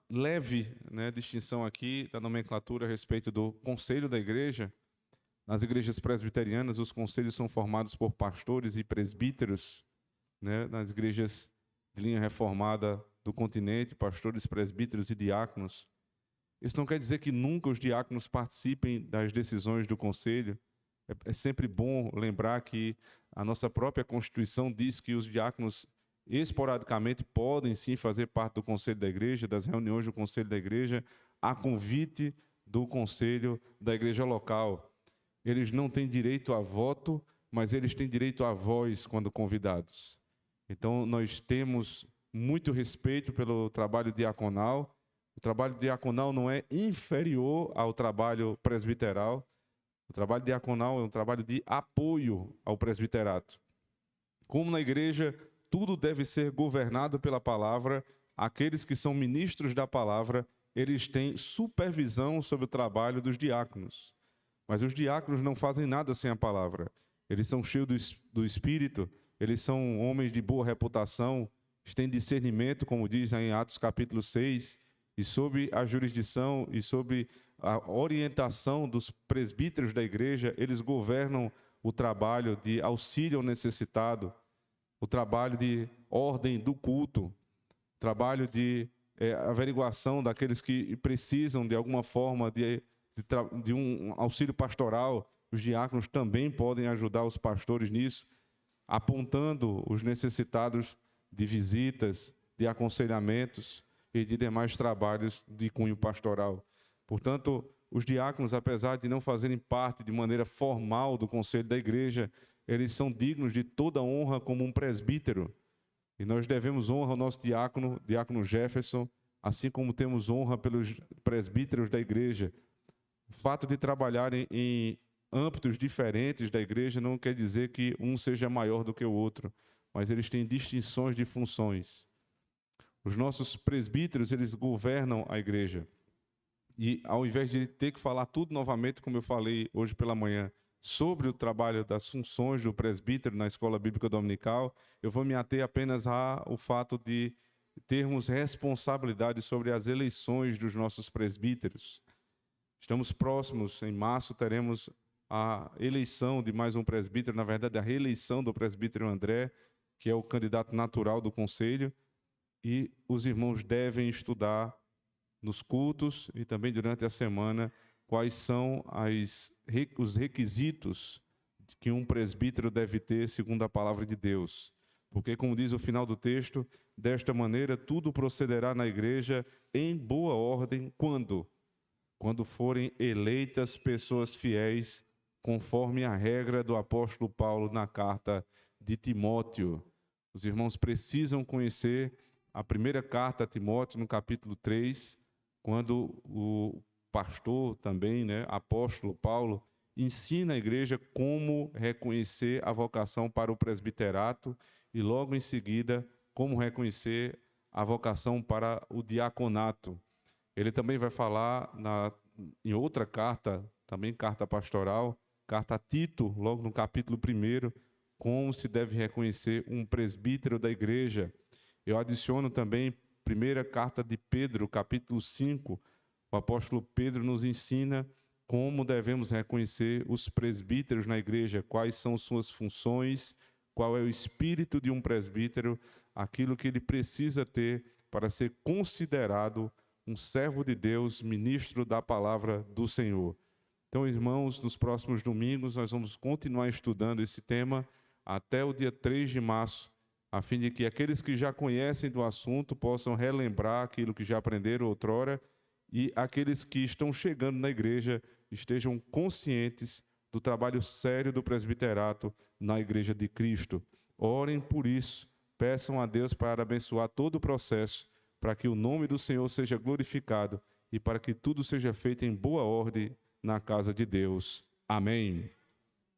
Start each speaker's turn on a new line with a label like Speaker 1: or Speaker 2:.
Speaker 1: leve, né, distinção aqui da nomenclatura a respeito do conselho da igreja. Nas igrejas presbiterianas, os conselhos são formados por pastores e presbíteros, né? Nas igrejas de linha reformada do continente, pastores, presbíteros e diáconos. Isso não quer dizer que nunca os diáconos participem das decisões do conselho. É sempre bom lembrar que a nossa própria Constituição diz que os diáconos esporadicamente podem sim fazer parte do conselho da igreja, das reuniões do conselho da igreja, a convite do conselho da igreja local. Eles não têm direito a voto, mas eles têm direito à voz quando convidados. Então, nós temos muito respeito pelo trabalho diaconal. O trabalho diaconal não é inferior ao trabalho presbiteral. O trabalho diaconal é um trabalho de apoio ao presbiterato. Como na igreja, tudo deve ser governado pela palavra, aqueles que são ministros da palavra, eles têm supervisão sobre o trabalho dos diáconos. Mas os diáconos não fazem nada sem a palavra. Eles são cheios do Espírito, eles são homens de boa reputação, eles têm discernimento, como diz em Atos capítulo 6, e sob a jurisdição e sob a orientação dos presbíteros da igreja, eles governam o trabalho de auxílio ao necessitado, o trabalho de ordem do culto, o trabalho de averiguação daqueles que precisam de alguma forma de um auxílio pastoral. Os diáconos também podem ajudar os pastores nisso, apontando os necessitados de visitas, de aconselhamentos e de demais trabalhos de cunho pastoral. Portanto, os diáconos, apesar de não fazerem parte de maneira formal do conselho da igreja, eles são dignos de toda honra como um presbítero. E nós devemos honra ao nosso diácono Jefferson, assim como temos honra pelos presbíteros da igreja. O fato de trabalharem em âmbitos diferentes da igreja não quer dizer que um seja maior do que o outro, mas eles têm distinções de funções. Os nossos presbíteros, eles governam a igreja. E ao invés de ter que falar tudo novamente, como eu falei hoje pela manhã, sobre o trabalho das funções do presbítero na escola bíblica dominical, eu vou me ater apenas ao fato de termos responsabilidade sobre as eleições dos nossos presbíteros. Estamos próximos, em março teremos a eleição de mais um presbítero, na verdade a reeleição do presbítero André, que é o candidato natural do conselho, e os irmãos devem estudar nos cultos e também durante a semana quais são os requisitos que um presbítero deve ter segundo a palavra de Deus. Porque, como diz o final do texto, desta maneira tudo procederá na igreja em boa ordem, quando forem eleitas pessoas fiéis, conforme a regra do apóstolo Paulo na carta de Timóteo. Os irmãos precisam conhecer a primeira carta a Timóteo, no capítulo 3, quando o pastor também, né, apóstolo Paulo, ensina a igreja como reconhecer a vocação para o presbiterato e logo em seguida como reconhecer a vocação para o diaconato. Ele também vai falar em outra carta, também carta pastoral, carta a Tito, logo no capítulo 1, como se deve reconhecer um presbítero da igreja. Eu adiciono também primeira carta de Pedro, capítulo 5, o apóstolo Pedro nos ensina como devemos reconhecer os presbíteros na igreja, quais são suas funções, qual é o espírito de um presbítero, aquilo que ele precisa ter para ser considerado um servo de Deus, ministro da palavra do Senhor. Então, irmãos, nos próximos domingos nós vamos continuar estudando esse tema até o dia 3 de março, a fim de que aqueles que já conhecem do assunto possam relembrar aquilo que já aprenderam outrora e aqueles que estão chegando na igreja estejam conscientes do trabalho sério do presbiterato na Igreja de Cristo. Orem por isso, peçam a Deus para abençoar todo o processo, para que o nome do Senhor seja glorificado e para que tudo seja feito em boa ordem na casa de Deus. Amém.